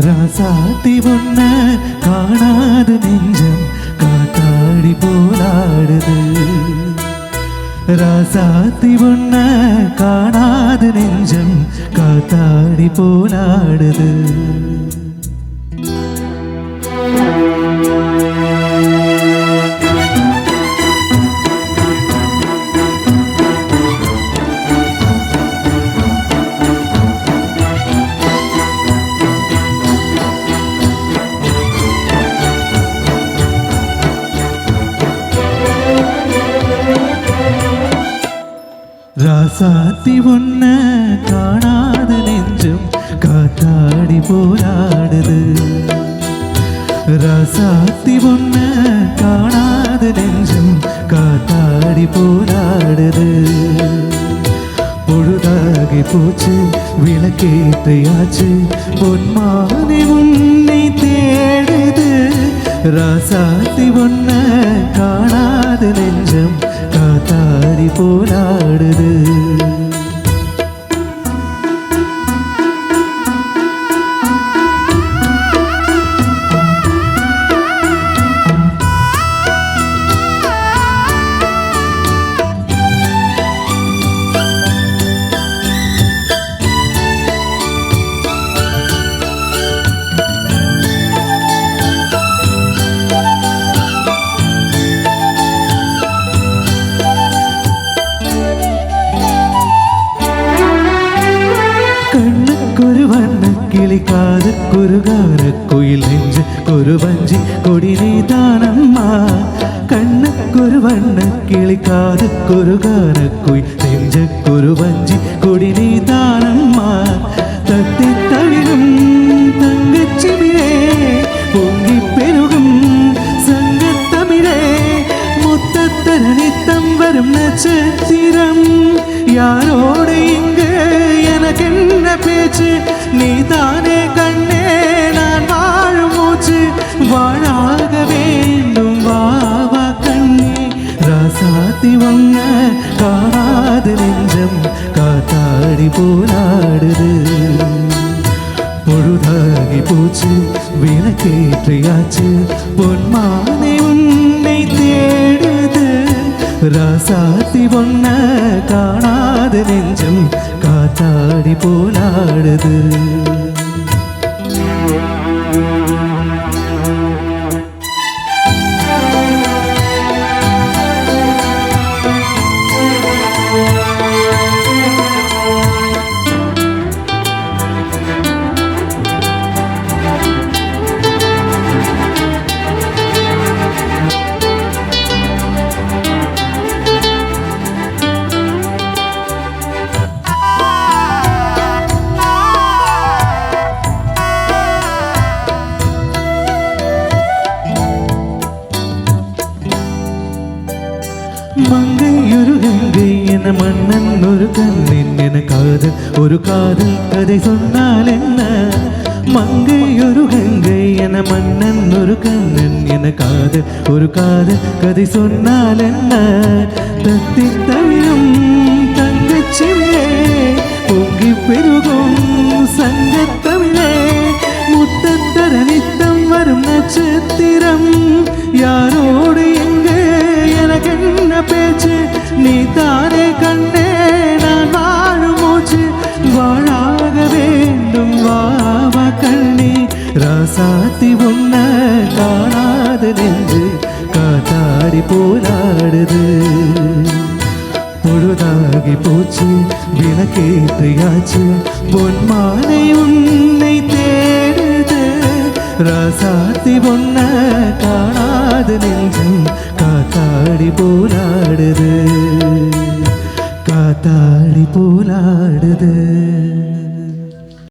ராசாத்தி ஒன்ன காணாத நெஞ்சம் காத்தாடி போலாடுது. ராசாத்தி ஒன்ன காணாத நெஞ்சம் காத்தாடி போலாடுது. ராசாத்தி ஒன்ன காணாத நெஞ்சம் காத்தாடி போராடுது. ராசாத்தி ஒன்ன காணாத நெஞ்சம் காத்தாடி போராடுது. பொழுதாகி போச்சு விளக்கேற்றையாச்சு பொன்மானை உன்னை தேடுது. ராசாத்தி ஒன்ன காணாத நெஞ்சம் காத்தாடி போராடுது. கண்ணுக்கொரு வண்ண கிளி காதுக்கொரு காரக்குயில் நெஞ்சு ஒரு வஞ்சி கொடி நீதானம்மா. கண்ணுக்கொரு வண்ண கிளி காதுக்கொரு காரக்குயில் நெஞ்சுக்கொரு வஞ்சி கொடி நீதானம்மா. தத்தி தவிரும் தங்கச்சிமிழே பொங்கி பெருகும் சங்கத்தமிழே முத்தத்தர நித்தம் வரும் நட்சத்திரம். யாரோடு இங்கு எனக்கென்ன பேச்சு நீதானே கண்ணே நான் வாழும் மூச்சு. வாழாக வேண்டும் வாவா கண்ணே. ராசாத்தி ஒன்ன காணாத நெஞ்சம் காத்தாடி போராடுது. பொழுதாகி போச்சு விளக்கேற்றையாச்சு பொன்மானை உன்னை தேடுது. ராசாத்தி ஒன்ன காணாத நெஞ்சம் காத்தாடி போலாடுது. மங்கையொரு கங்கை என மன்னன் ஒரு கண்ணின் என காதல் ஒரு காதல் கதை சொன்னால் என்ன. மங்கையொரு கங்கை என மன்னன் ஒரு கண்ணன் என காதல் ஒரு காதல் கதை சொன்னால் என்ன. தத்தி தவிரும் தங்கச்சிமிழே பொங்கி பெருகும் சங்கத்தமிழே முத்தத்தர நித்தம் வரும் நட்சத்திரம். யாரோடு எங்கே எனக்கென்ன பேச்சு நீதானே கண்ணே நான் வாழும் மூச்சு. வாழாக வேண்டும் வாவா கண்ணே. ராசாத்தி ஒன்ன காணாத நெஞ்சு காத்தாடி போராடுது. பொழுதாகி போச்சு விளக்கேற்றையாச்சு பொன்மானை உன்னை தேடுது. ராசாத்தி ஒன்ன காணாத நெஞ்சம் காத்தாடி போராடுது. காத்தாடி போராடுது.